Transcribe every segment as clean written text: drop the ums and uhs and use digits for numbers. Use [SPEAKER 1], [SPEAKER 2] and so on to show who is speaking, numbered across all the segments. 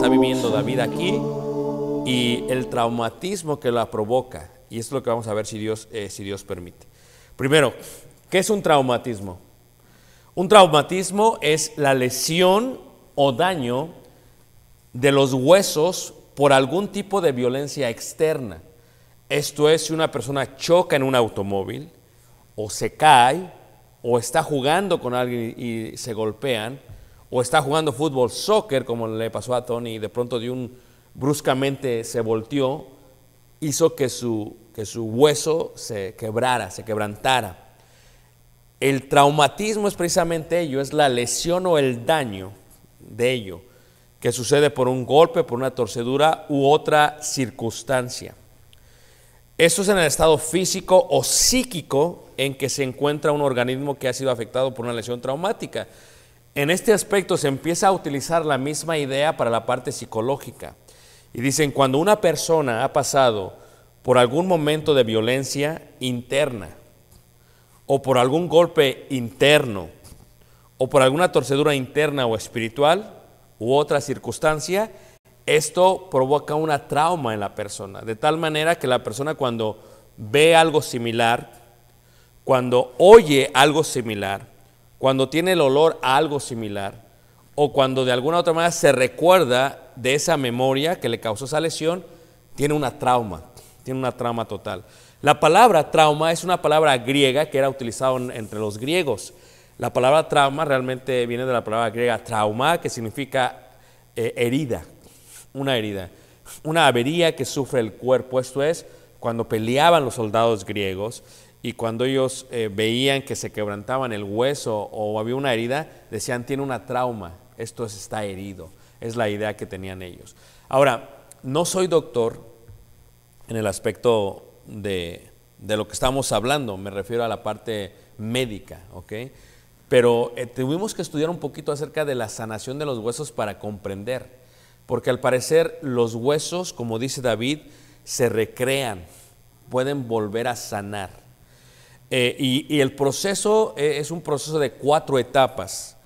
[SPEAKER 1] está viviendo David aquí y el traumatismo que la provoca. Y es lo que vamos a ver si Dios permite. Primero, ¿qué es un traumatismo? Un traumatismo es la lesión o daño de los huesos por algún tipo de violencia externa. Esto es, si una persona choca en un automóvil, o se cae, o está jugando con alguien y se golpean, o está jugando fútbol, soccer, como le pasó a Tony, y de pronto bruscamente se volteó, hizo que su hueso se quebrantara. El traumatismo es precisamente ello, es la lesión o el daño de ello, que sucede por un golpe, por una torcedura u otra circunstancia. Esto es en el estado físico o psíquico en que se encuentra un organismo que ha sido afectado por una lesión traumática. En este aspecto se empieza a utilizar la misma idea para la parte psicológica. Y dicen, cuando una persona ha pasado por algún momento de violencia interna, o por algún golpe interno, o por alguna torcedura interna o espiritual, u otra circunstancia, esto provoca una trauma en la persona, de tal manera que la persona cuando ve algo similar, cuando oye algo similar, cuando tiene el olor a algo similar, o cuando de alguna otra manera se recuerda de esa memoria que le causó esa lesión, tiene una trauma total. La palabra trauma es una palabra griega que era utilizada entre los griegos. La palabra trauma realmente viene de la palabra griega trauma, que significa herida, una avería que sufre el cuerpo. Esto es, cuando peleaban los soldados griegos y cuando ellos veían que se quebrantaban el hueso o había una herida, decían, tiene una trauma, esto está herido. Es la idea que tenían ellos. Ahora, no soy doctor en el aspecto de lo que estamos hablando, me refiero a la parte médica, ¿ok? Pero tuvimos que estudiar un poquito acerca de la sanación de los huesos para comprender, porque al parecer los huesos, como dice David, se recrean, pueden volver a sanar. Y el proceso es un proceso de 4 etapas.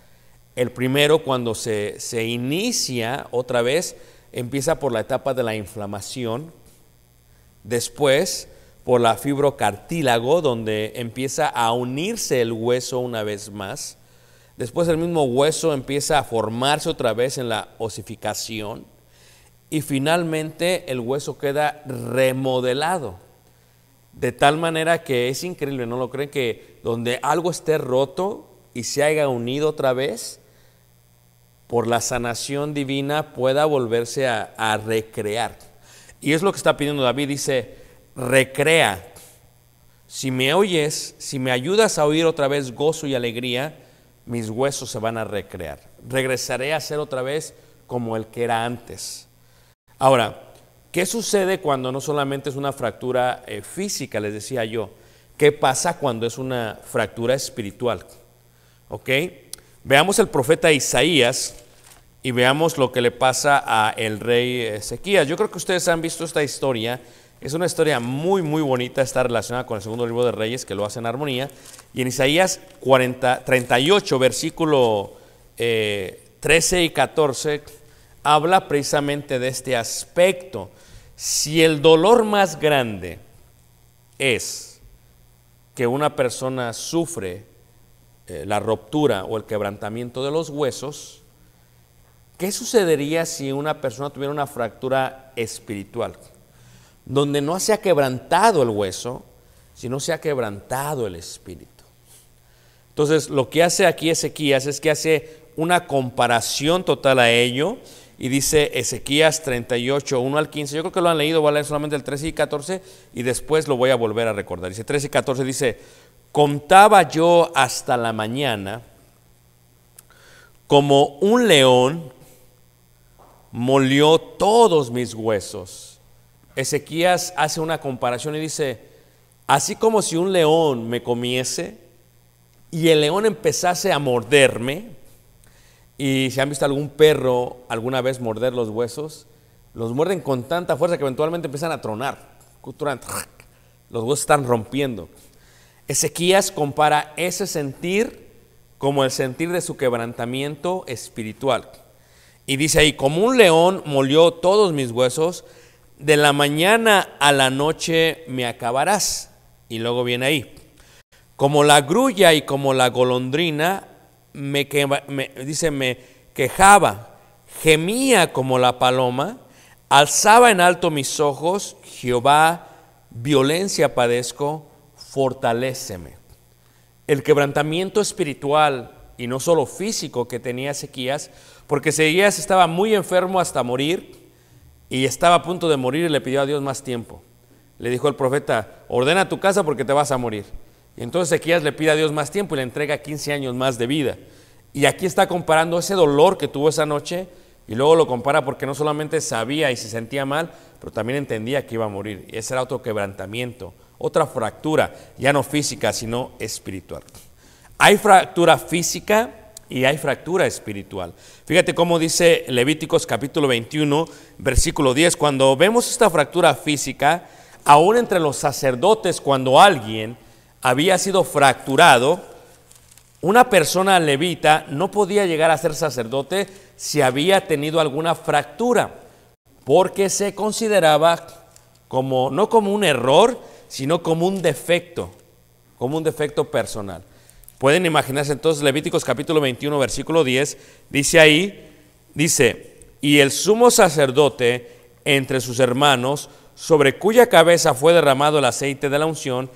[SPEAKER 1] El primero, cuando se inicia otra vez, empieza por la etapa de la inflamación, después por la fibrocartílago, donde empieza a unirse el hueso una vez más. Después el mismo hueso empieza a formarse otra vez en la osificación. Y finalmente el hueso queda remodelado. De tal manera que es increíble, ¿no lo creen? Que donde algo esté roto y se haya unido otra vez, por la sanación divina pueda volverse a recrear. Y es lo que está pidiendo David, dice, recrea. Si me oyes, si me ayudas a oír otra vez gozo y alegría, mis huesos se van a recrear. Regresaré a ser otra vez como el que era antes. Ahora, ¿qué sucede cuando no solamente es una fractura física? Les decía yo. ¿Qué pasa cuando es una fractura espiritual? ¿Ok? Veamos el profeta Isaías y veamos lo que le pasa a el rey Ezequías. Yo creo que ustedes han visto esta historia. Es una historia muy, muy bonita, está relacionada con el segundo libro de Reyes, que lo hace en armonía. Y en Isaías 38, versículo 13 y 14, habla precisamente de este aspecto. Si el dolor más grande es que una persona sufre la ruptura o el quebrantamiento de los huesos, ¿qué sucedería si una persona tuviera una fractura espiritual? Donde no se ha quebrantado el hueso, sino se ha quebrantado el espíritu. Entonces, lo que hace aquí Ezequías es que hace una comparación total a ello, y dice Ezequías 38, 1 al 15, yo creo que lo han leído, voy a leer solamente el 13 y 14, y después lo voy a volver a recordar. Dice 13 y 14, dice, contaba yo hasta la mañana, como un león molió todos mis huesos. Ezequías hace una comparación y dice, así como si un león me comiese y el león empezase a morderme, y si han visto algún perro alguna vez morder los huesos, los muerden con tanta fuerza que eventualmente empiezan a tronar, los huesos están rompiendo. Ezequías compara ese sentir como el sentir de su quebrantamiento espiritual. Y dice ahí, como un león molió todos mis huesos, de la mañana a la noche me acabarás. Y luego viene ahí, como la grulla y como la golondrina, me quejaba, gemía como la paloma, alzaba en alto mis ojos, Jehová, violencia padezco, fortaléceme. El quebrantamiento espiritual y no solo físico que tenía Ezequías, porque Ezequías estaba muy enfermo hasta morir y estaba a punto de morir y le pidió a Dios más tiempo. Le dijo el profeta, ordena tu casa porque te vas a morir. Y entonces Ezequías le pide a Dios más tiempo y le entrega 15 años más de vida. Y aquí está comparando ese dolor que tuvo esa noche y luego lo compara porque no solamente sabía y se sentía mal, pero también entendía que iba a morir. Y ese era otro quebrantamiento, otra fractura, ya no física, sino espiritual. Hay fractura física y hay fractura espiritual. Fíjate cómo dice Levíticos capítulo 21, versículo 10. Cuando vemos esta fractura física, aún entre los sacerdotes, cuando alguien había sido fracturado, una persona levita no podía llegar a ser sacerdote si había tenido alguna fractura, porque se consideraba como, no como un error, sino como un defecto personal. Pueden imaginarse entonces Levíticos capítulo 21, versículo 10, dice, y el sumo sacerdote entre sus hermanos, sobre cuya cabeza fue derramado el aceite de la unción,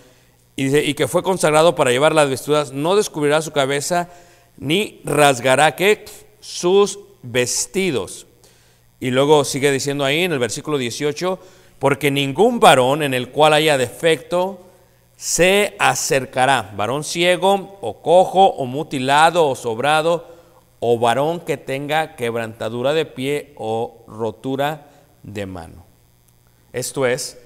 [SPEAKER 1] y que fue consagrado para llevar las vestiduras, no descubrirá su cabeza, ni rasgará ¿qué? Sus vestidos. Y luego sigue diciendo ahí en el versículo 18, porque ningún varón en el cual haya defecto se acercará, varón ciego o cojo o mutilado o sobrado, o varón que tenga quebrantadura de pie o rotura de mano. Esto es,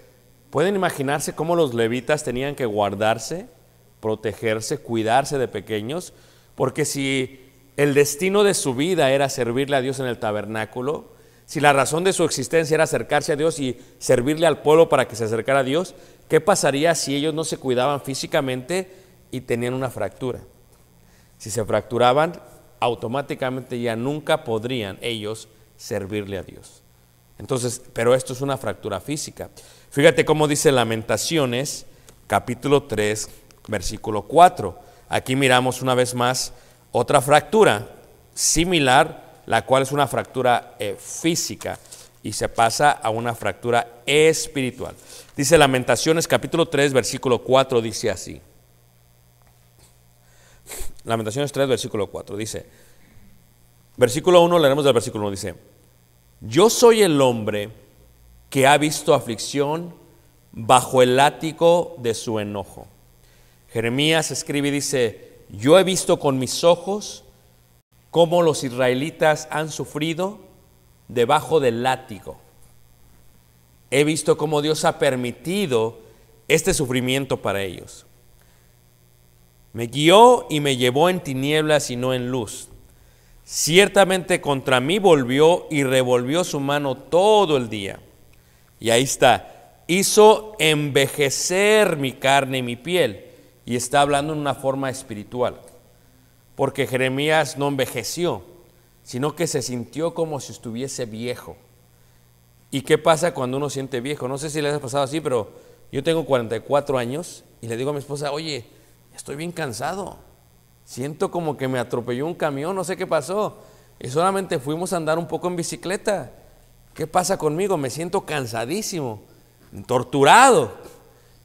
[SPEAKER 1] pueden imaginarse cómo los levitas tenían que guardarse, protegerse, cuidarse de pequeños, porque si el destino de su vida era servirle a Dios en el tabernáculo, si la razón de su existencia era acercarse a Dios y servirle al pueblo para que se acercara a Dios, ¿qué pasaría si ellos no se cuidaban físicamente y tenían una fractura? Si se fracturaban, automáticamente ya nunca podrían ellos servirle a Dios. Entonces, pero esto es una fractura física. Fíjate cómo dice Lamentaciones, capítulo 3, versículo 4. Aquí miramos una vez más otra fractura similar, la cual es una fractura física y se pasa a una fractura espiritual. Dice Lamentaciones, capítulo 3, versículo 4, dice así. Lamentaciones 3, versículo 4, dice, versículo 1, leeremos del versículo 1, dice, yo soy el hombre que ha visto aflicción bajo el látigo de su enojo. Jeremías escribe y dice, yo he visto con mis ojos cómo los israelitas han sufrido debajo del látigo. He visto cómo Dios ha permitido este sufrimiento para ellos. Me guió y me llevó en tinieblas y no en luz. Ciertamente contra mí volvió y revolvió su mano todo el día. Y ahí está, hizo envejecer mi carne y mi piel. Y está hablando en una forma espiritual, porque Jeremías no envejeció, sino que se sintió como si estuviese viejo. ¿Y qué pasa cuando uno siente viejo? No sé si les ha pasado así, pero yo tengo 44 años y le digo a mi esposa, oye, estoy bien cansado, siento como que me atropelló un camión, no sé qué pasó, y solamente fuimos a andar un poco en bicicleta. ¿Qué pasa conmigo? Me siento cansadísimo, torturado.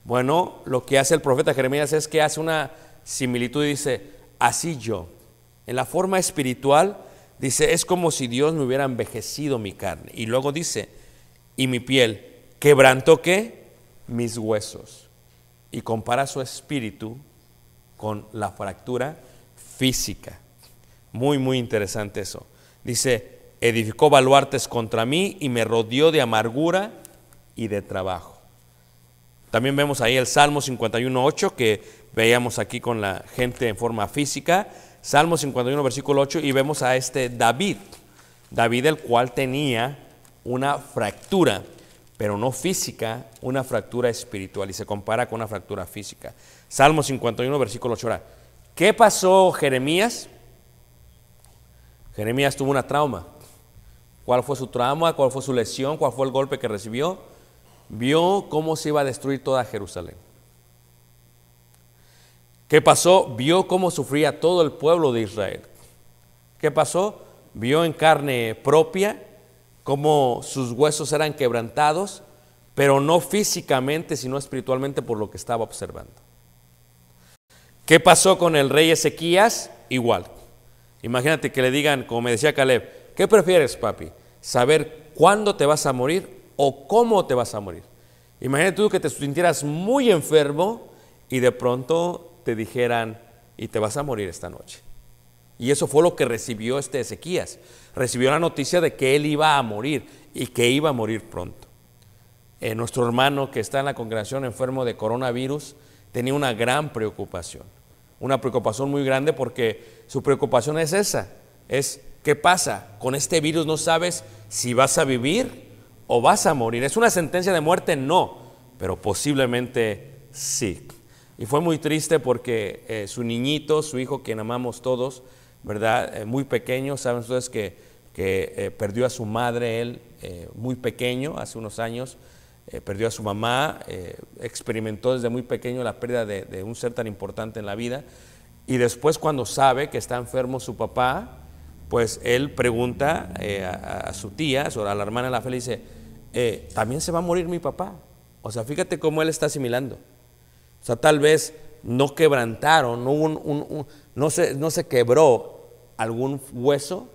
[SPEAKER 1] Bueno, lo que hace el profeta Jeremías es que hace una similitud y dice, así yo, en la forma espiritual, dice, es como si Dios me hubiera envejecido mi carne. Y luego dice, y mi piel, ¿quebrantó qué? Mis huesos. Y compara su espíritu con la fractura física. Muy, muy interesante eso. Dice, edificó baluartes contra mí y me rodeó de amargura y de trabajo. También vemos ahí el Salmo 51.8 que veíamos aquí con la gente en forma física. Salmo 51, versículo 8, y vemos a este David, el cual tenía una fractura, pero no física, una fractura espiritual, y se compara con una fractura física. Salmo 51, versículo 8. Ahora, ¿qué pasó Jeremías? Jeremías tuvo una trauma. cuál fue su trauma, cuál fue su lesión, cuál fue el golpe que recibió. Vio cómo se iba a destruir toda Jerusalén. ¿Qué pasó? Vio cómo sufría todo el pueblo de Israel. ¿Qué pasó? Vio en carne propia cómo sus huesos eran quebrantados, pero no físicamente, sino espiritualmente por lo que estaba observando. ¿Qué pasó con el rey Ezequías? Igual. Imagínate que le digan, como me decía Caleb, ¿qué prefieres, papi? ¿Saber cuándo te vas a morir o cómo te vas a morir? Imagínate tú que te sintieras muy enfermo y de pronto te dijeran, y te vas a morir esta noche. Y eso fue lo que recibió este Ezequías. Recibió la noticia de que él iba a morir y que iba a morir pronto. Nuestro hermano que está en la congregación enfermo de coronavirus tenía una gran preocupación. Una preocupación muy grande porque su preocupación es esa. Es, ¿qué pasa? Con este virus no sabes si vas a vivir o vas a morir. ¿Es una sentencia de muerte? No, pero posiblemente sí. Y fue muy triste porque su niñito, su hijo, quien amamos todos, ¿verdad? Muy pequeño, saben ustedes que perdió a su madre él muy pequeño, hace unos años, perdió a su mamá, experimentó desde muy pequeño la pérdida de un ser tan importante en la vida, y después cuando sabe que está enfermo su papá, pues él pregunta a su tía, a la hermana de la fe, le dice, ¿también se va a morir mi papá? O sea, fíjate cómo él está asimilando. O sea, tal vez no quebrantaron, no se quebró algún hueso,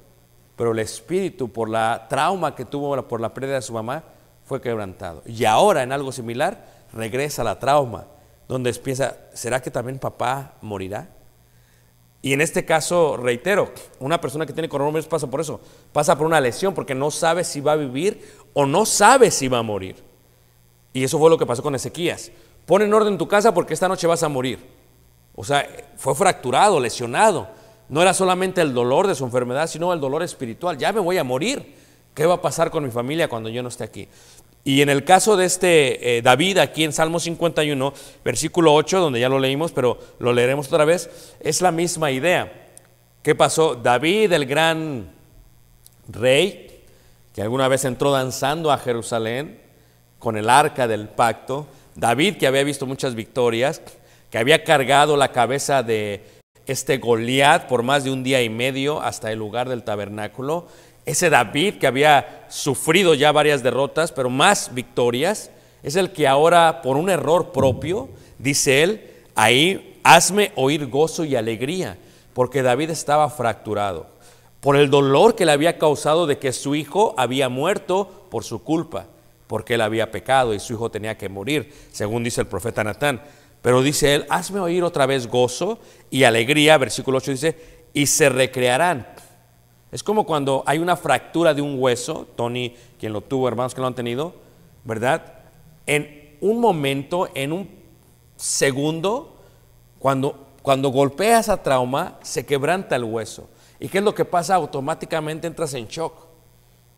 [SPEAKER 1] pero el espíritu, por la trauma que tuvo por la pérdida de su mamá, fue quebrantado. Y ahora, en algo similar, regresa la trauma, donde piensa, ¿será que también papá morirá? Y en este caso, reitero, una persona que tiene coronavirus pasa por eso, pasa por una lesión, porque no sabe si va a vivir o no sabe si va a morir. Y eso fue lo que pasó con Ezequías. Pon en orden tu casa porque esta noche vas a morir. O sea, fue fracturado, lesionado. No era solamente el dolor de su enfermedad, sino el dolor espiritual. Ya me voy a morir. ¿Qué va a pasar con mi familia cuando yo no esté aquí? Y en el caso de este David, aquí en Salmo 51, versículo 8, donde ya lo leímos, pero lo leeremos otra vez, es la misma idea. ¿Qué pasó? David, el gran rey, que alguna vez entró danzando a Jerusalén con el arca del pacto, David, que había visto muchas victorias, que había cargado la cabeza de este Goliat por más de un día y medio hasta el lugar del tabernáculo, ese David que había sufrido ya varias derrotas, pero más victorias, es el que ahora, por un error propio, dice él, ahí, hazme oír gozo y alegría, porque David estaba fracturado, por el dolor que le había causado de que su hijo había muerto por su culpa, porque él había pecado y su hijo tenía que morir, según dice el profeta Natán. Pero dice él, hazme oír otra vez gozo y alegría, versículo 8 dice, y se recrearán. Es como cuando hay una fractura de un hueso, Tony, quien lo tuvo, hermanos que lo han tenido, ¿verdad? En un momento, en un segundo, cuando golpea esa trauma, se quebranta el hueso. ¿Y qué es lo que pasa? Automáticamente entras en shock.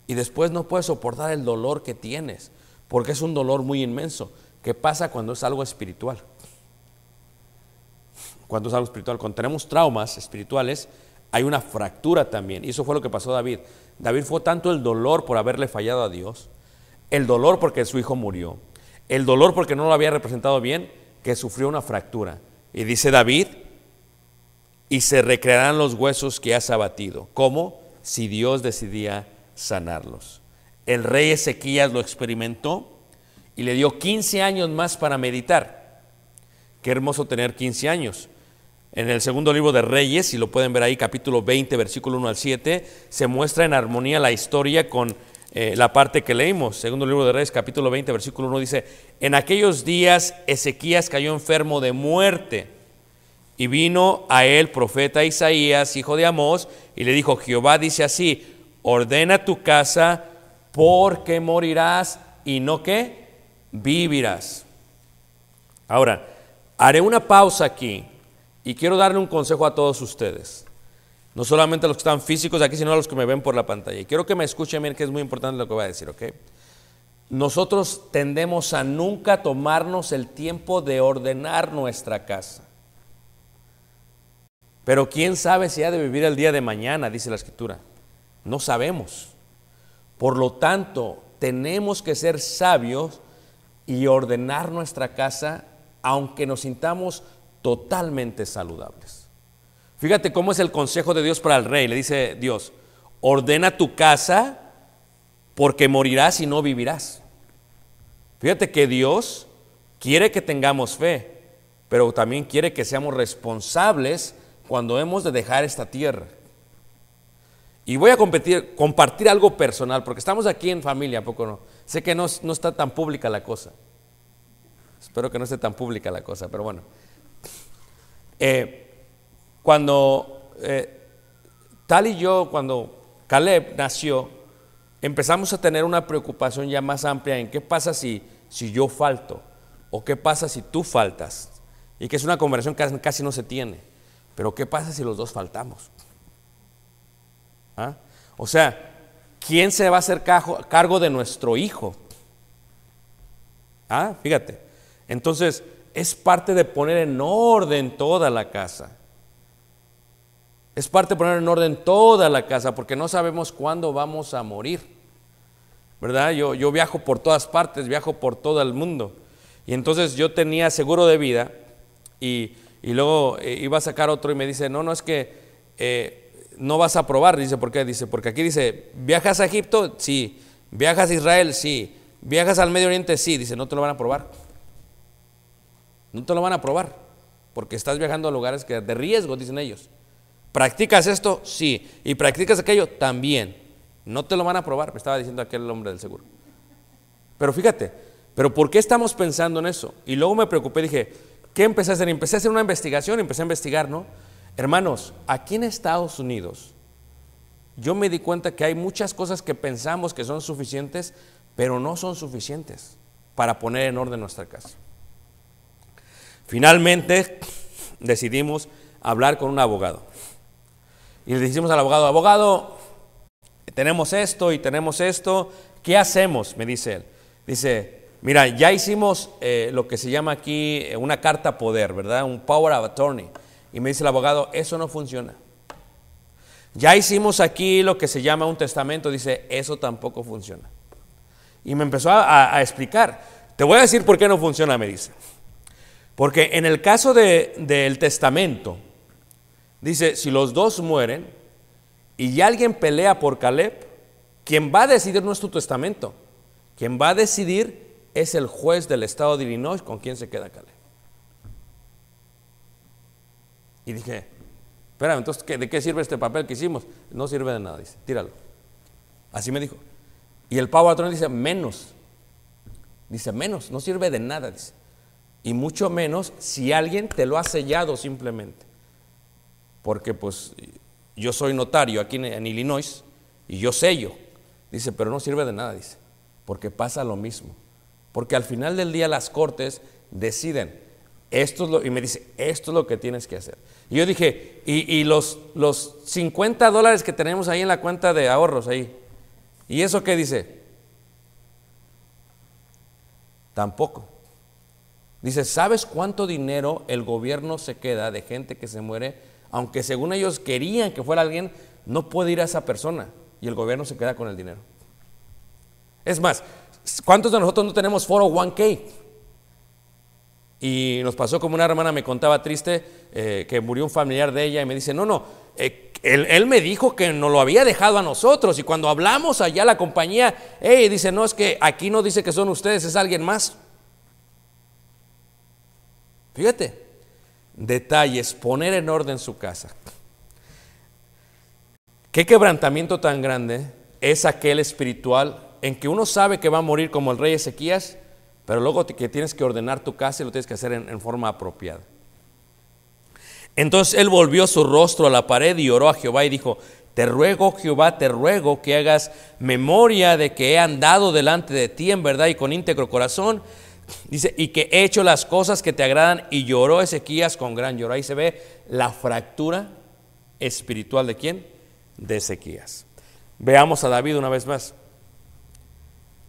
[SPEAKER 1] Y después no puedes soportar el dolor que tienes, porque es un dolor muy inmenso. ¿Qué pasa cuando es algo espiritual? Cuando es algo espiritual, cuando tenemos traumas espirituales, hay una fractura también. Y eso fue lo que pasó a David. David fue tanto el dolor por haberle fallado a Dios, el dolor porque su hijo murió, el dolor porque no lo había representado bien, que sufrió una fractura. Y dice David, y se recrearán los huesos que has abatido. ¿Cómo? Si Dios decidía sanarlos. El rey Ezequías lo experimentó y le dio 15 años más para meditar. Qué hermoso tener 15 años. En el segundo libro de Reyes, si lo pueden ver ahí, capítulo 20, versículo 1 al 7, se muestra en armonía la historia con la parte que leímos. Segundo libro de Reyes, capítulo 20, versículo 1 dice, en aquellos días Ezequías cayó enfermo de muerte y vino a él profeta Isaías, hijo de Amós, y le dijo, Jehová dice así, ordena tu casa porque morirás y no ¿qué? Vivirás. Ahora, haré una pausa aquí y quiero darle un consejo a todos ustedes. No solamente a los que están físicos aquí, sino a los que me ven por la pantalla. Y quiero que me escuchen bien, que es muy importante lo que voy a decir, ¿ok? Nosotros tendemos a nunca tomarnos el tiempo de ordenar nuestra casa. Pero quién sabe si ha de vivir el día de mañana, dice la Escritura. No sabemos. Por lo tanto, tenemos que ser sabios y ordenar nuestra casa, aunque nos sintamos totalmente saludables. Fíjate cómo es el consejo de Dios para el rey. Le dice Dios: ordena tu casa, porque morirás y no vivirás. Fíjate que Dios quiere que tengamos fe, pero también quiere que seamos responsables cuando hemos de dejar esta tierra. Y voy a compartir algo personal, porque estamos aquí en familia, ¿a poco no? Sé que no está tan pública la cosa. Espero que no esté tan pública la cosa, pero bueno. Cuando Tal y yo, cuando Caleb nació, empezamos a tener una preocupación ya más amplia en qué pasa si yo falto, o qué pasa si tú faltas, y que es una conversación que casi no se tiene, pero qué pasa si los dos faltamos. ¿Ah? O sea, ¿quién se va a hacer cargo de nuestro hijo? Fíjate, entonces es parte de poner en orden toda la casa. Es parte de poner en orden toda la casa, porque no sabemos cuándo vamos a morir, ¿verdad? Yo viajo por todas partes, viajo por todo el mundo, y entonces yo tenía seguro de vida, y luego iba a sacar otro y me dice, no, es que no vas a aprobar. Dice, ¿por qué? Dice, porque aquí dice, ¿viajas a Egipto? Sí. ¿Viajas a Israel? Sí. ¿Viajas al Medio Oriente? Sí. Dice, no te lo van a aprobar. No te lo van a aprobar, porque estás viajando a lugares de riesgo, dicen ellos. ¿Practicas esto? Sí. ¿Y practicas aquello? También. No te lo van a aprobar, me estaba diciendo aquel hombre del seguro. Pero fíjate, ¿pero por qué estamos pensando en eso? Y luego me preocupé, dije, ¿qué empecé a hacer? Empecé a hacer una investigación, empecé a investigar, ¿no? Hermanos, aquí en Estados Unidos, yo me di cuenta que hay muchas cosas que pensamos que son suficientes, pero no son suficientes para poner en orden nuestra casa. Finalmente decidimos hablar con un abogado. Y le dijimos al abogado, abogado, tenemos esto y tenemos esto, ¿qué hacemos? Me dice él. Dice, mira, ya hicimos lo que se llama aquí una carta poder, ¿verdad? Un power of attorney. Y me dice el abogado, eso no funciona. Ya hicimos aquí lo que se llama un testamento. Dice, eso tampoco funciona. Y me empezó a explicar. Te voy a decir por qué no funciona, me dice. Porque en el caso del testamento, dice, si los dos mueren y alguien pelea por Caleb, quien va a decidir no es tu testamento. Quien va a decidir es el juez del estado de Illinois con quien se queda Caleb. Y dije, espérame, entonces, ¿de qué sirve este papel que hicimos? No sirve de nada, dice, tíralo. Así me dijo. Y el pavo patrón dice, menos. Dice, menos, no sirve de nada, dice. Y mucho menos si alguien te lo ha sellado simplemente. Porque pues yo soy notario aquí en Illinois y yo sello. Dice, pero no sirve de nada, dice. Porque pasa lo mismo. Porque al final del día las cortes deciden. Y me dice, esto es lo que tienes que hacer. Y yo dije, y los $50 que tenemos ahí en la cuenta de ahorros ahí, ¿y eso qué dice? Tampoco. Dice, ¿sabes cuánto dinero el gobierno se queda de gente que se muere? Aunque según ellos querían que fuera alguien, no puede ir a esa persona y el gobierno se queda con el dinero. Es más, ¿cuántos de nosotros no tenemos 401k? Y nos pasó como una hermana me contaba triste que murió un familiar de ella y me dice, él me dijo que nos lo había dejado a nosotros, y cuando hablamos allá a la compañía, dice, no, es que aquí no dice que son ustedes, es alguien más. Fíjate, detalles, poner en orden su casa. Qué quebrantamiento tan grande es aquel espiritual en que uno sabe que va a morir como el rey Ezequías, pero luego que tienes que ordenar tu casa y lo tienes que hacer en forma apropiada. Entonces él volvió su rostro a la pared y oró a Jehová y dijo, te ruego, Jehová, te ruego que hagas memoria de que he andado delante de ti en verdad y con íntegro corazón. Dice, y que he hecho las cosas que te agradan. Y lloró Ezequías con gran lloro. Ahí se ve la fractura espiritual ¿de quién? De Ezequías. Veamos a David una vez más.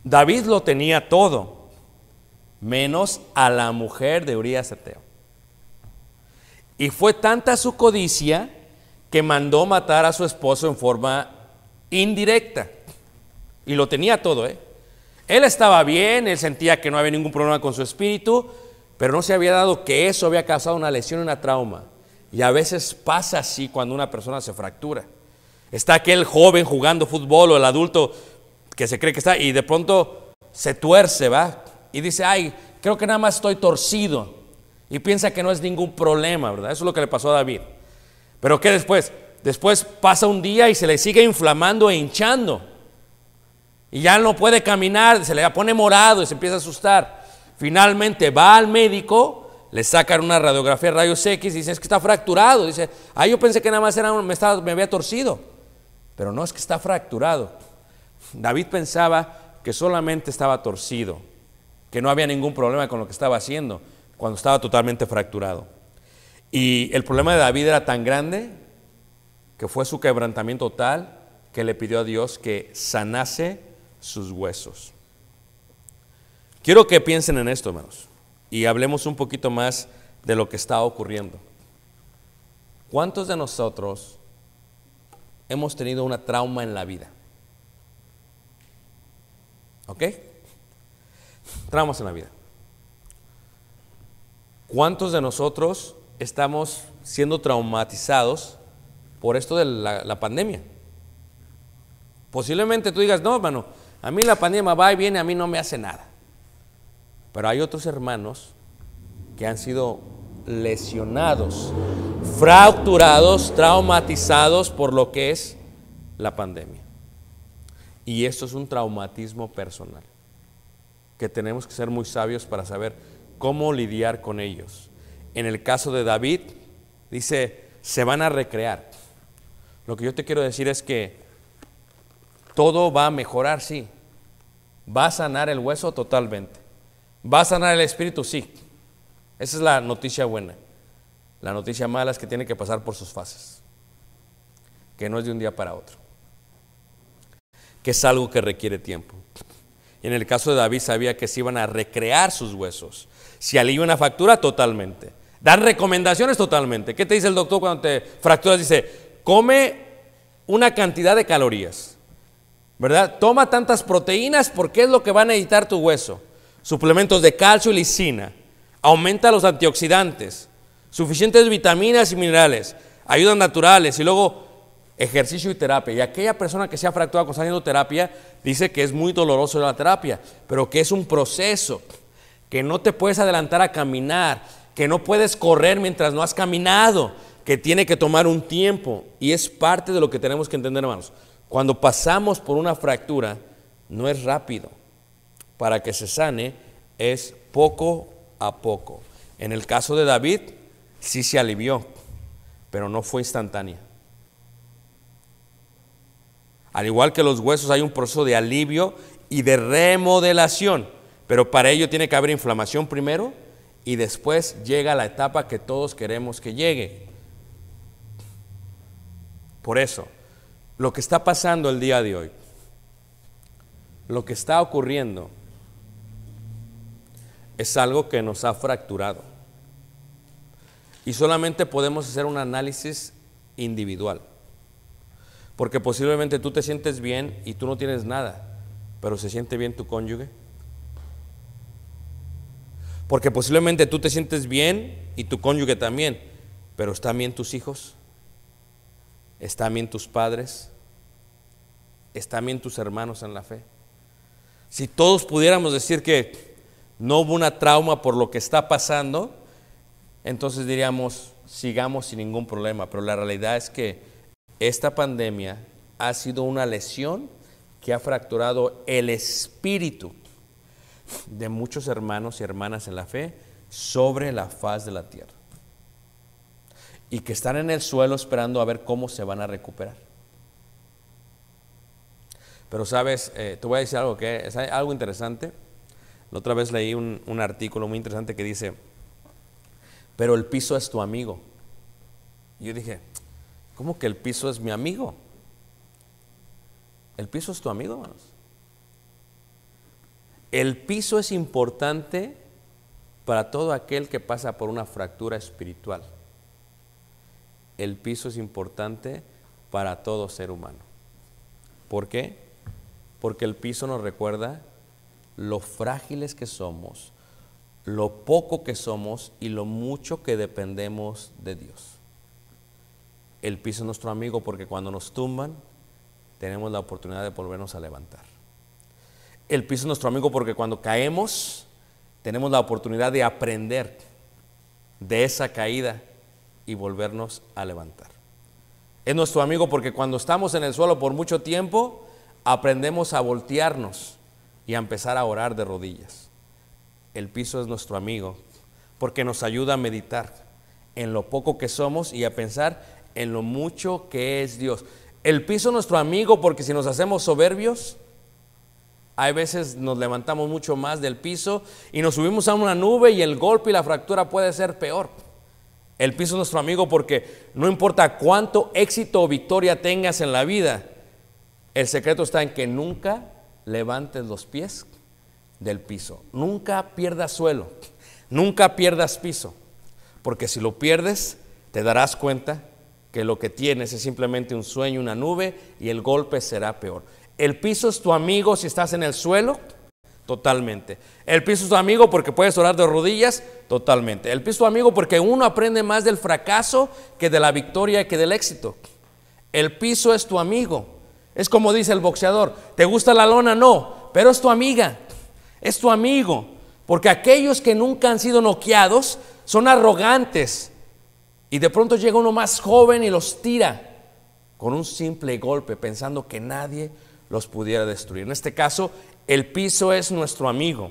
[SPEAKER 1] David lo tenía todo, menos a la mujer de Urías Eteo. Y fue tanta su codicia que mandó matar a su esposo en forma indirecta. Y lo tenía todo, ¿eh? Él estaba bien, él sentía que no había ningún problema con su espíritu, pero no se había dado que eso había causado una lesión, una trauma. Y a veces pasa así cuando una persona se fractura. Está aquel joven jugando fútbol o el adulto que se cree que está y de pronto se tuerce, ¿va? Y dice, ay, creo que nada más estoy torcido. Y piensa que no es ningún problema, ¿verdad? Eso es lo que le pasó a David. Pero ¿qué después? Después pasa un día y se le sigue inflamando e hinchando. Y ya no puede caminar, se le pone morado y se empieza a asustar. Finalmente va al médico, le sacan una radiografía de rayos X y dice, es que está fracturado. Dice, yo pensé que nada más me había torcido. Pero no, es que está fracturado. David pensaba que solamente estaba torcido, que no había ningún problema con lo que estaba haciendo, cuando estaba totalmente fracturado. Y el problema de David era tan grande que fue su quebrantamiento tal que le pidió a Dios que sanase sus huesos. Quiero que piensen en esto, hermanos, y hablemos un poquito más de lo que está ocurriendo. ¿Cuántos de nosotros hemos tenido una trauma en la vida? ¿Ok? Traumas en la vida. ¿Cuántos de nosotros estamos siendo traumatizados por esto de la pandemia? Posiblemente tú digas, no, hermano, a mí la pandemia va y viene, a mí no me hace nada. Pero hay otros hermanos que han sido lesionados, fracturados, traumatizados por lo que es la pandemia. Y esto es un traumatismo personal, que tenemos que ser muy sabios para saber cómo lidiar con ellos. En el caso de David, dice, se van a recrear. Lo que yo te quiero decir es que todo va a mejorar, sí. Va a sanar el hueso totalmente. ¿Va a sanar el espíritu? Sí. Esa es la noticia buena. La noticia mala es que tiene que pasar por sus fases, que no es de un día para otro, que es algo que requiere tiempo. Y en el caso de David sabía que se iban a recrear sus huesos. Si alivia una fractura, totalmente. Dan recomendaciones totalmente. ¿Qué te dice el doctor cuando te fracturas? Dice, come una cantidad de calorías, ¿verdad? Toma tantas proteínas porque es lo que va a necesitar tu hueso. Suplementos de calcio y lisina. Aumenta los antioxidantes. Suficientes vitaminas y minerales. Ayudas naturales y luego ejercicio y terapia. Y aquella persona que se ha fracturado cuando está haciendo terapia dice que es muy doloroso la terapia, pero que es un proceso, que no te puedes adelantar a caminar, que no puedes correr mientras no has caminado, que tiene que tomar un tiempo. Y es parte de lo que tenemos que entender, hermanos. Cuando pasamos por una fractura, no es rápido. Para que se sane, es poco a poco. En el caso de David, sí se alivió, pero no fue instantánea. Al igual que los huesos, hay un proceso de alivio y de remodelación, pero para ello tiene que haber inflamación primero y después llega la etapa que todos queremos que llegue. Por eso, lo que está pasando el día de hoy, lo que está ocurriendo, es algo que nos ha fracturado. Y solamente podemos hacer un análisis individual. Porque posiblemente tú te sientes bien y tú no tienes nada, pero ¿se siente bien tu cónyuge? Porque posiblemente tú te sientes bien y tu cónyuge también, pero ¿están bien tus hijos? ¿Están bien tus padres? ¿Están bien tus hermanos en la fe? Si todos pudiéramos decir que no hubo una trauma por lo que está pasando, entonces diríamos, sigamos sin ningún problema. Pero la realidad es que esta pandemia ha sido una lesión que ha fracturado el espíritu de muchos hermanos y hermanas en la fe sobre la faz de la tierra. Y que están en el suelo esperando a ver cómo se van a recuperar. Pero sabes, te voy a decir algo que es algo interesante. La otra vez leí un artículo muy interesante que dice, pero el piso es tu amigo. Y yo dije, ¿cómo que el piso es mi amigo? ¿El piso es tu amigo, hermanos? El piso es importante para todo aquel que pasa por una fractura espiritual. El piso es importante para todo ser humano. ¿Por qué? Porque el piso nos recuerda lo frágiles que somos, lo poco que somos y lo mucho que dependemos de Dios. El piso es nuestro amigo porque cuando nos tumban, tenemos la oportunidad de volvernos a levantar. El piso es nuestro amigo porque cuando caemos, tenemos la oportunidad de aprender de esa caída y volvernos a levantar. Es nuestro amigo porque cuando estamos en el suelo por mucho tiempo, aprendemos a voltearnos y a empezar a orar de rodillas. El piso es nuestro amigo porque nos ayuda a meditar en lo poco que somos y a pensar en lo mucho que es Dios. El piso es nuestro amigo porque si nos hacemos soberbios, hay veces nos levantamos mucho más del piso y nos subimos a una nube y el golpe y la fractura puede ser peor. El piso es nuestro amigo porque no importa cuánto éxito o victoria tengas en la vida, el secreto está en que nunca levantes los pies del piso. Nunca pierdas suelo, nunca pierdas piso, porque si lo pierdes, te darás cuenta que lo que tienes es simplemente un sueño, una nube, y el golpe será peor. El piso es tu amigo si estás en el suelo, totalmente. El piso es tu amigo porque puedes orar de rodillas, totalmente. El piso es tu amigo porque uno aprende más del fracaso que de la victoria y que del éxito. El piso es tu amigo. Es como dice el boxeador, ¿te gusta la lona? No, pero es tu amiga, es tu amigo. Porque aquellos que nunca han sido noqueados son arrogantes y de pronto llega uno más joven y los tira con un simple golpe pensando que nadie los pudiera destruir. En este caso, el piso es nuestro amigo.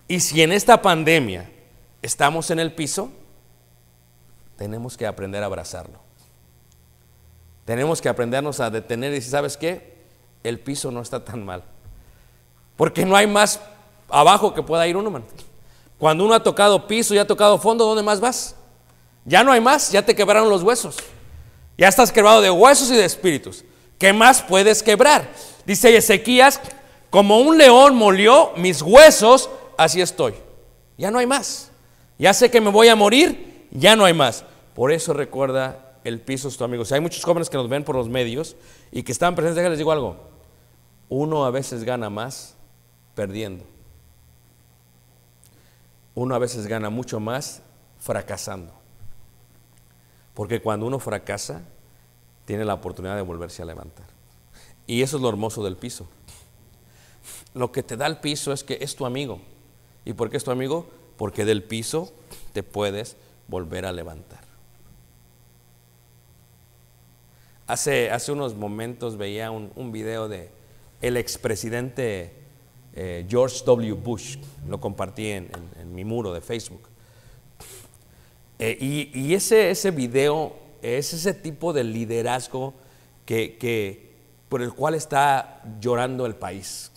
[SPEAKER 1] Y si en esta pandemia estamos en el piso, tenemos que aprender a abrazarlo. Tenemos que aprendernos a detener y decir, ¿sabes qué? El piso no está tan mal. Porque no hay más abajo que pueda ir uno, man. Cuando uno ha tocado piso y ha tocado fondo, ¿dónde más vas? Ya no hay más, ya te quebraron los huesos. Ya estás quebrado de huesos y de espíritus. ¿Qué más puedes quebrar? Dice Ezequías, como un león molió mis huesos, así estoy. Ya no hay más. Ya sé que me voy a morir, ya no hay más. Por eso recuerda, el piso es tu amigo. Si hay muchos jóvenes que nos ven por los medios y que están presentes, les digo algo. Uno a veces gana más perdiendo. Uno a veces gana mucho más fracasando. Porque cuando uno fracasa, tiene la oportunidad de volverse a levantar. Y eso es lo hermoso del piso. Lo que te da el piso es que es tu amigo. ¿Y por qué es tu amigo? Porque del piso te puedes volver a levantar. Hace unos momentos veía un video de el expresidente George W. Bush. Lo compartí en mi muro de Facebook. Y ese video es ese tipo de liderazgo por el cual está llorando el país.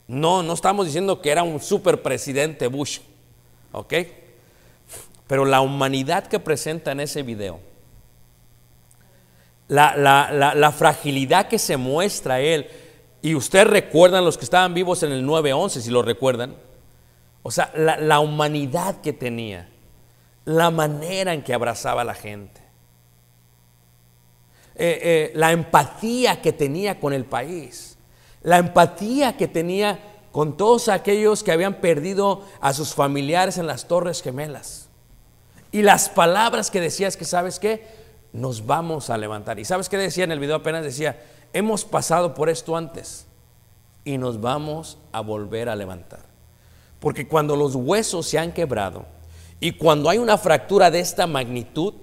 [SPEAKER 1] No estamos diciendo que era un superpresidente Bush, ¿ok? Pero la humanidad que presenta en ese video, la fragilidad que se muestra él, y ustedes recuerdan los que estaban vivos en el 9/11, si lo recuerdan, o sea, la humanidad que tenía, la manera en que abrazaba a la gente, la empatía que tenía con el país, la empatía que tenía con todos aquellos que habían perdido a sus familiares en las Torres Gemelas, y las palabras que decía es que, ¿sabes qué? Nos vamos a levantar. ¿Y sabes qué decía en el video? Apenas decía, hemos pasado por esto antes y nos vamos a volver a levantar. Porque cuando los huesos se han quebrado y cuando hay una fractura de esta magnitud,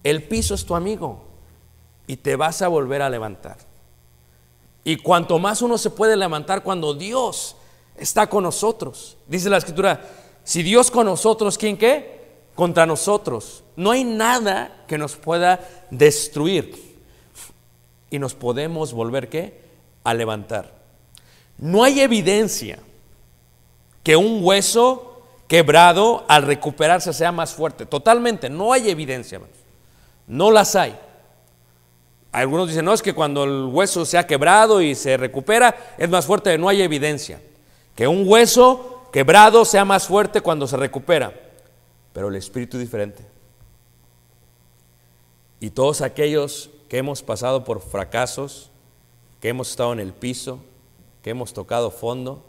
[SPEAKER 1] el piso es tu amigo y te vas a volver a levantar. Y cuanto más uno se puede levantar cuando Dios está con nosotros. Dice la Escritura, si Dios con nosotros, ¿quién qué? Contra nosotros. No hay nada que nos pueda destruir y nos podemos volver ¿qué? A levantar. No hay evidencia que un hueso quebrado al recuperarse sea más fuerte. Totalmente, no hay evidencia, hermanos. No las hay. Algunos dicen, no, es que cuando el hueso se ha quebrado y se recupera es más fuerte. No hay evidencia que un hueso quebrado sea más fuerte cuando se recupera. Pero el espíritu es diferente. Y todos aquellos que hemos pasado por fracasos, que hemos estado en el piso, que hemos tocado fondo,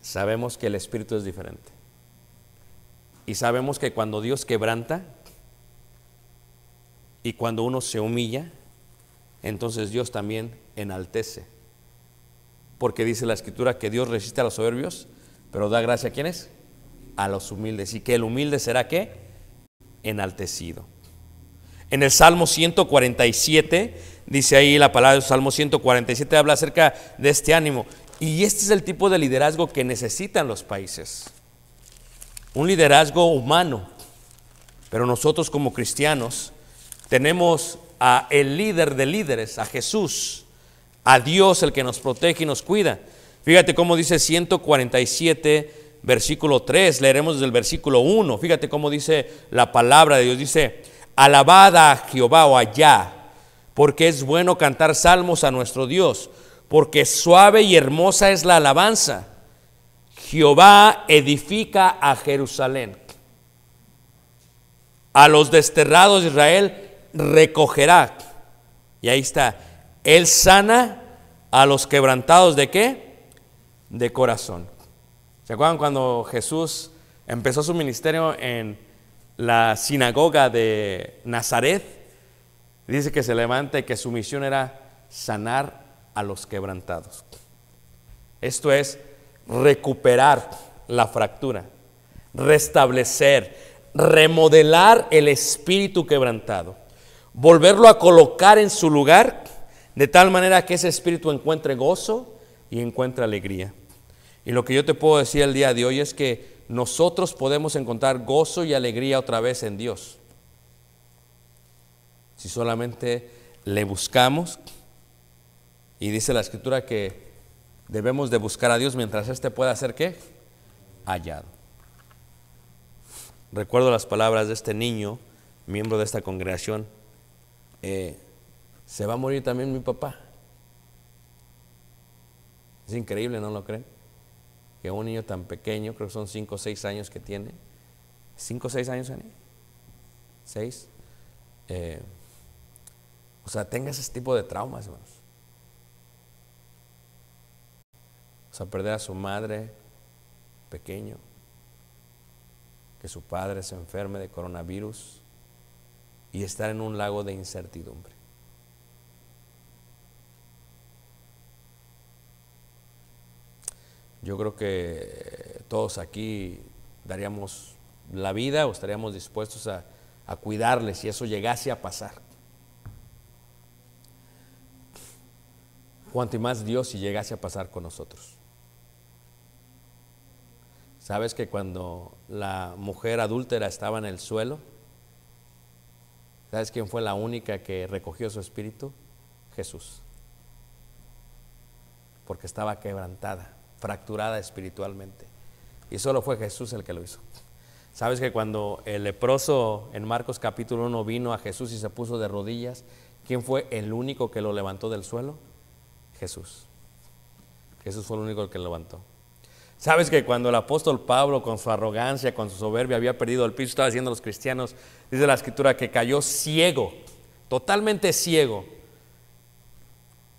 [SPEAKER 1] sabemos que el Espíritu es diferente. Y sabemos que cuando Dios quebranta y cuando uno se humilla, entonces Dios también enaltece. Porque dice la Escritura que Dios resiste a los soberbios, pero da gracia ¿a quiénes? A los humildes. Y que el humilde será ¿qué? Enaltecido. En el Salmo 147, dice ahí la palabra del Salmo 147, habla acerca de este ánimo. Y este es el tipo de liderazgo que necesitan los países. Un liderazgo humano. Pero nosotros como cristianos tenemos a el líder de líderes, a Jesús, a Dios, el que nos protege y nos cuida. Fíjate cómo dice 147, versículo 3, leeremos desde el versículo 1. Fíjate cómo dice la palabra de Dios. Dice: alabad a Jehová o allá, porque es bueno cantar salmos a nuestro Dios, porque suave y hermosa es la alabanza. Jehová edifica a Jerusalén. A los desterrados de Israel recogerá. Y ahí está. Él sana a los quebrantados ¿de qué? De corazón. ¿Se acuerdan cuando Jesús empezó su ministerio en la sinagoga de Nazaret? Dice que se levanta y que su misión era sanar a los quebrantados. Esto es recuperar la fractura, restablecer, remodelar el espíritu quebrantado, volverlo a colocar en su lugar, de tal manera que ese espíritu encuentre gozo y encuentre alegría. Y lo que yo te puedo decir el día de hoy es que nosotros podemos encontrar gozo y alegría otra vez en Dios, si solamente le buscamos. Y dice la Escritura que debemos de buscar a Dios mientras éste pueda ser ¿qué? Hallado. Recuerdo las palabras de este niño, miembro de esta congregación. Se va a morir también mi papá. Es increíble, ¿no lo creen? Que un niño tan pequeño, creo que son 5 o 6 años que tiene. 5 o 6 años, Ani. 6. O sea, tenga ese tipo de traumas, hermanos. O sea, perder a su madre pequeño, que su padre se enferme de coronavirus y estar en un lago de incertidumbre. Yo creo que todos aquí daríamos la vida o estaríamos dispuestos a cuidarles si eso llegase a pasar. Cuanto más Dios si llegase a pasar con nosotros. ¿Sabes que cuando la mujer adúltera estaba en el suelo, ¿sabes quién fue la única que recogió su espíritu? Jesús. Porque estaba quebrantada, fracturada espiritualmente. Y solo fue Jesús el que lo hizo. ¿Sabes que cuando el leproso en Marcos capítulo 1 vino a Jesús y se puso de rodillas, ¿quién fue el único que lo levantó del suelo? Jesús. Jesús fue el único que lo levantó. ¿Sabes que cuando el apóstol Pablo, con su arrogancia, con su soberbia, había perdido el piso, estaba diciendo a los cristianos, dice la Escritura que cayó ciego, totalmente ciego?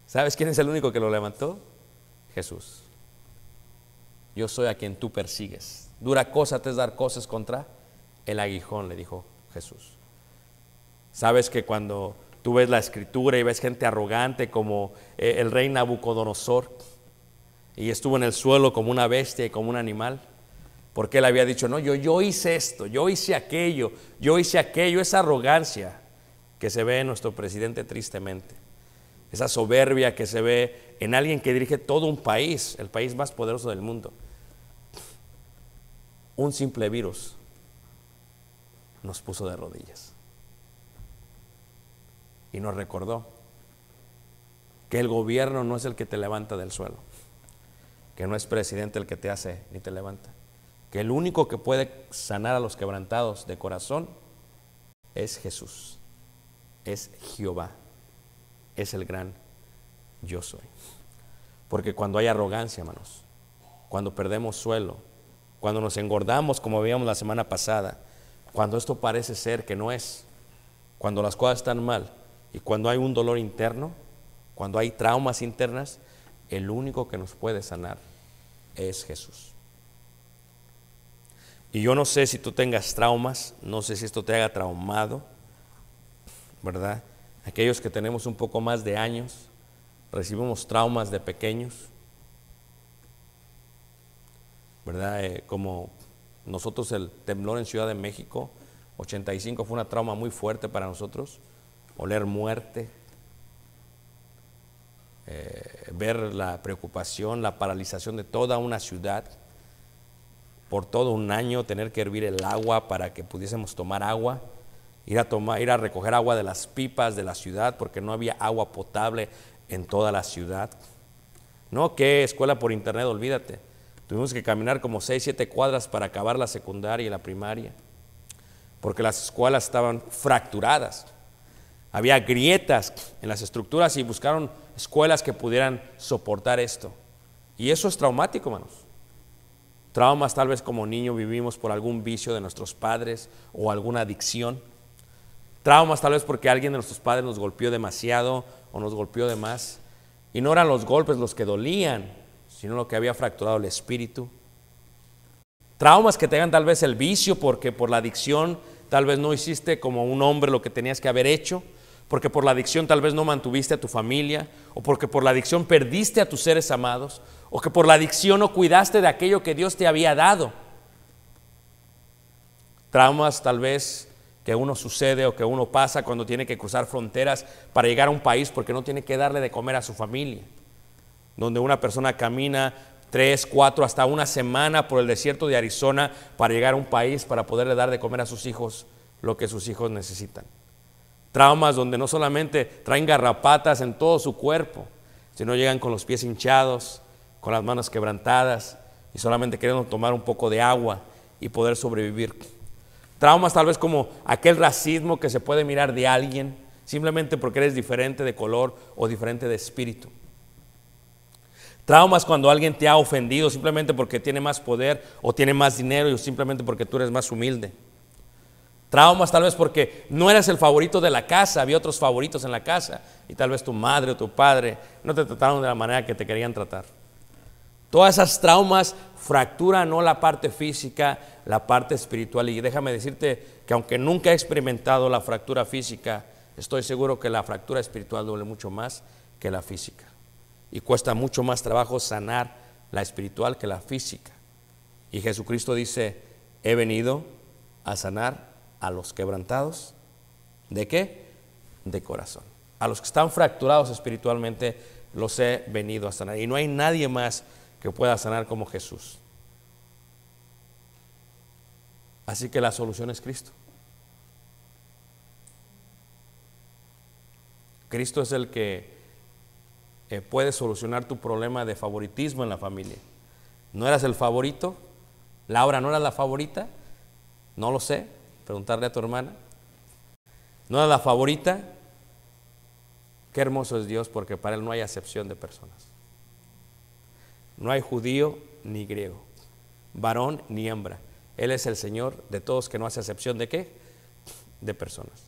[SPEAKER 1] ¿Sabes quién es el único que lo levantó? Jesús. Yo soy a quien tú persigues. Dura cosa te es dar cosas contra el aguijón, le dijo Jesús. ¿Sabes que cuando tú ves la Escritura y ves gente arrogante como el rey Nabucodonosor, y estuvo en el suelo como una bestia y como un animal, porque él había dicho, no, yo hice esto, yo hice aquello, esa arrogancia que se ve en nuestro presidente tristemente, esa soberbia que se ve en alguien que dirige todo un país, el país más poderoso del mundo. Un simple virus nos puso de rodillas y nos recordó que el gobierno no es el que te levanta del suelo, que no es presidente el que te hace ni te levanta, que el único que puede sanar a los quebrantados de corazón es Jesús, es Jehová, es el gran yo soy. Porque cuando hay arrogancia, hermanos, cuando perdemos suelo, cuando nos engordamos como veíamos la semana pasada, cuando esto parece ser que no es, cuando las cosas están mal y cuando hay un dolor interno, Cuando hay traumas internas, el único que nos puede sanar es Jesús. Y yo no sé si tú tengas traumas, no sé si esto te haga traumado, ¿verdad? Aquellos que tenemos un poco más de años, recibimos traumas de pequeños, ¿verdad? Como nosotros, el temblor en Ciudad de México, 85, fue una trauma muy fuerte para nosotros. Oler muerte, ver la preocupación, la paralización de toda una ciudad. Por todo un año tener que hervir el agua para que pudiésemos tomar agua, ir a recoger agua de las pipas de la ciudad porque no había agua potable en toda la ciudad. No, que escuela por internet, olvídate. Tuvimos que caminar como 6, 7 cuadras para acabar la secundaria y la primaria, porque las escuelas estaban fracturadas. Había grietas en las estructuras y buscaron escuelas que pudieran soportar esto. Y eso es traumático, hermanos. Traumas tal vez como niño vivimos por algún vicio de nuestros padres o alguna adicción. Traumas tal vez porque alguien de nuestros padres nos golpeó demasiado o nos golpeó de más. Y no eran los golpes los que dolían, sino lo que había fracturado el espíritu. Traumas que tengan tal vez el vicio porque por la adicción tal vez no hiciste como un hombre lo que tenías que haber hecho, porque por la adicción tal vez no mantuviste a tu familia, o porque por la adicción perdiste a tus seres amados, o que por la adicción no cuidaste de aquello que Dios te había dado. Traumas tal vez que uno sucede o que uno pasa cuando tiene que cruzar fronteras para llegar a un país porque no tiene que darle de comer a su familia, donde una persona camina 3, 4, hasta una semana por el desierto de Arizona para llegar a un país para poderle dar de comer a sus hijos lo que sus hijos necesitan. Traumas donde no solamente traen garrapatas en todo su cuerpo, sino llegan con los pies hinchados, con las manos quebrantadas y solamente queriendo tomar un poco de agua y poder sobrevivir. Traumas tal vez como aquel racismo que se puede mirar de alguien simplemente porque eres diferente de color o diferente de espíritu. Traumas cuando alguien te ha ofendido simplemente porque tiene más poder o tiene más dinero o simplemente porque tú eres más humilde. Traumas tal vez porque no eres el favorito de la casa, había otros favoritos en la casa y tal vez tu madre o tu padre no te trataron de la manera que te querían tratar. Todas esas traumas fracturan no la parte física, la parte espiritual. Y déjame decirte que aunque nunca he experimentado la fractura física, estoy seguro que la fractura espiritual duele mucho más que la física. Y cuesta mucho más trabajo sanar la espiritual que la física. Y Jesucristo dice, he venido a sanar a los quebrantados. ¿De qué? De corazón. A los que están fracturados espiritualmente los he venido a sanar. Y no hay nadie más que pueda sanar como Jesús. Así que la solución es Cristo. Cristo es el que puede solucionar tu problema de favoritismo en la familia. ¿No eras el favorito? Laura, ¿no eras la favorita? No lo sé, preguntarle a tu hermana. ¿No eras la favorita? Qué hermoso es Dios, porque para Él no hay acepción de personas. No hay judío ni griego, varón ni hembra. Él es el Señor de todos, que no hace acepción de ¿qué? De personas.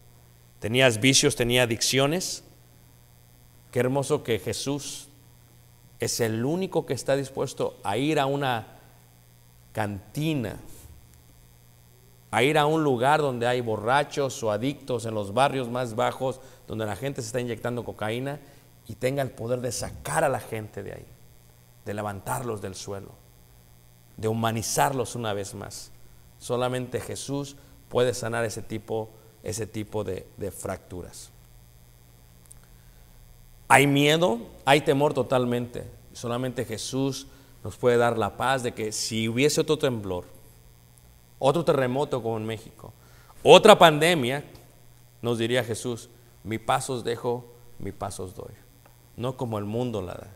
[SPEAKER 1] Tenías vicios, tenías adicciones. Qué hermoso que Jesús es el único que está dispuesto a ir a una cantina, a ir a un lugar donde hay borrachos o adictos en los barrios más bajos, donde la gente se está inyectando cocaína, y tenga el poder de sacar a la gente de ahí, de levantarlos del suelo, de humanizarlos una vez más. Solamente Jesús puede sanar ese tipo de fracturas. Hay miedo, hay temor totalmente. Solamente Jesús nos puede dar la paz de que si hubiese otro temblor, otro terremoto como en México, otra pandemia, nos diría Jesús, mi paz os dejo, mi paz os doy. No como el mundo la da.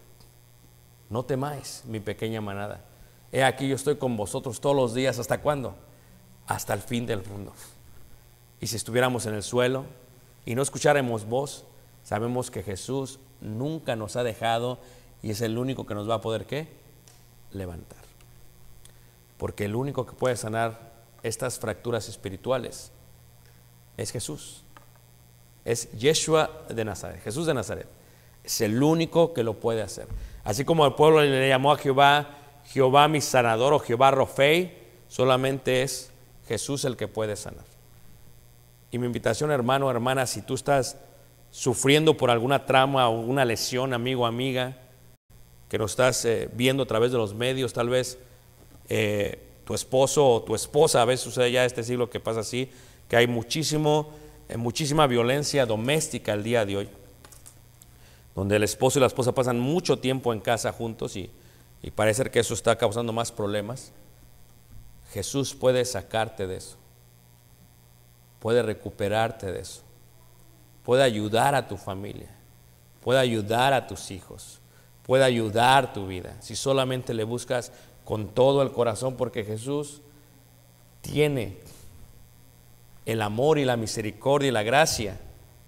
[SPEAKER 1] No temáis, mi pequeña manada. He aquí yo estoy con vosotros todos los días. ¿Hasta cuándo? Hasta el fin del mundo. Y si estuviéramos en el suelo y no escucháramos voz, sabemos que Jesús nunca nos ha dejado y es el único que nos va a poder ¿qué? Levantar. Porque el único que puede sanar estas fracturas espirituales es Jesús. Es Yeshua de Nazaret, Jesús de Nazaret. Es el único que lo puede hacer. Así como el pueblo le llamó a Jehová, Jehová mi sanador o Jehová Rofei, solamente es Jesús el que puede sanar. Y mi invitación, hermano, hermana, si tú estás sufriendo por alguna trauma o alguna lesión, amigo, amiga, que nos estás viendo a través de los medios, tal vez tu esposo o tu esposa, a veces sucede ya este siglo que pasa así, que hay muchísima violencia doméstica el día de hoy, donde el esposo y la esposa pasan mucho tiempo en casa juntos y parece que eso está causando más problemas. Jesús puede sacarte de eso, puede recuperarte de eso, puede ayudar a tu familia, puede ayudar a tus hijos, puede ayudar tu vida, si solamente le buscas con todo el corazón, porque Jesús tiene el amor y la misericordia y la gracia,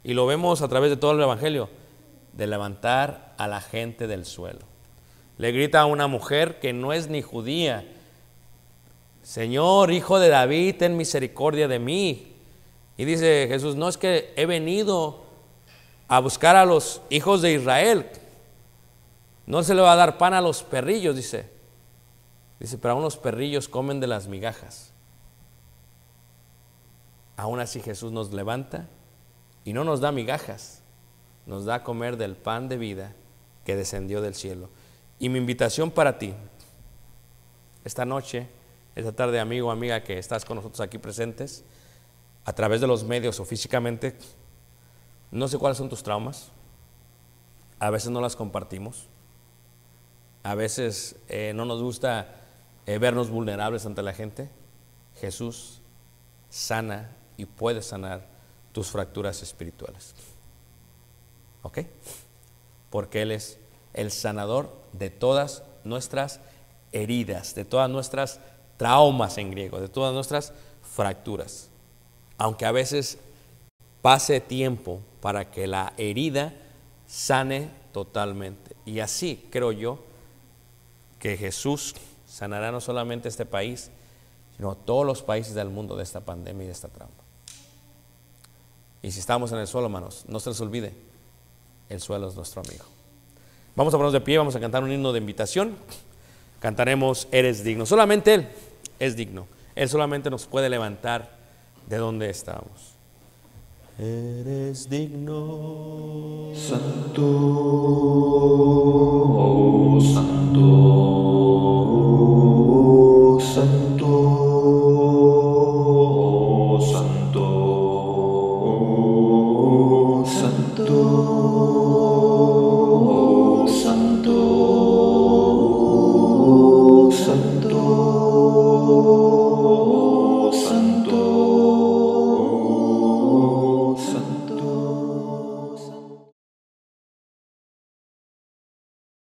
[SPEAKER 1] y lo vemos a través de todo el Evangelio, de levantar a la gente del suelo. Le grita a una mujer que no es ni judía: Señor, hijo de David, ten misericordia de mí. Y dice Jesús: no, es que he venido a buscar a los hijos de Israel. No se le va a dar pan a los perrillos, dice, pero aún los perrillos comen de las migajas. Aún así Jesús nos levanta y no nos da migajas, nos da a comer del pan de vida que descendió del cielo. Y mi invitación para ti, esta noche, esta tarde, amigo, amiga, que estás con nosotros aquí presentes, a través de los medios o físicamente, no sé cuáles son tus traumas, a veces no las compartimos, a veces no nos gusta vernos vulnerables ante la gente. Jesús sana y puede sanar tus fracturas espirituales. ¿Ok? Porque Él es el sanador de todas nuestras heridas, de todas nuestras traumas en griego, de todas nuestras fracturas. Aunque a veces pase tiempo para que la herida sane totalmente. Y así creo yo que Jesús sanará no solamente este país, sino todos los países del mundo de esta pandemia y de esta trauma. Y si estamos en el suelo, hermanos, no se les olvide, el suelo es nuestro amigo. Vamos a ponernos de pie, vamos a cantar un himno de invitación. Cantaremos Eres digno. Solamente Él es digno. Él solamente nos puede levantar de donde estamos. Eres digno,
[SPEAKER 2] Santo, oh, Santo.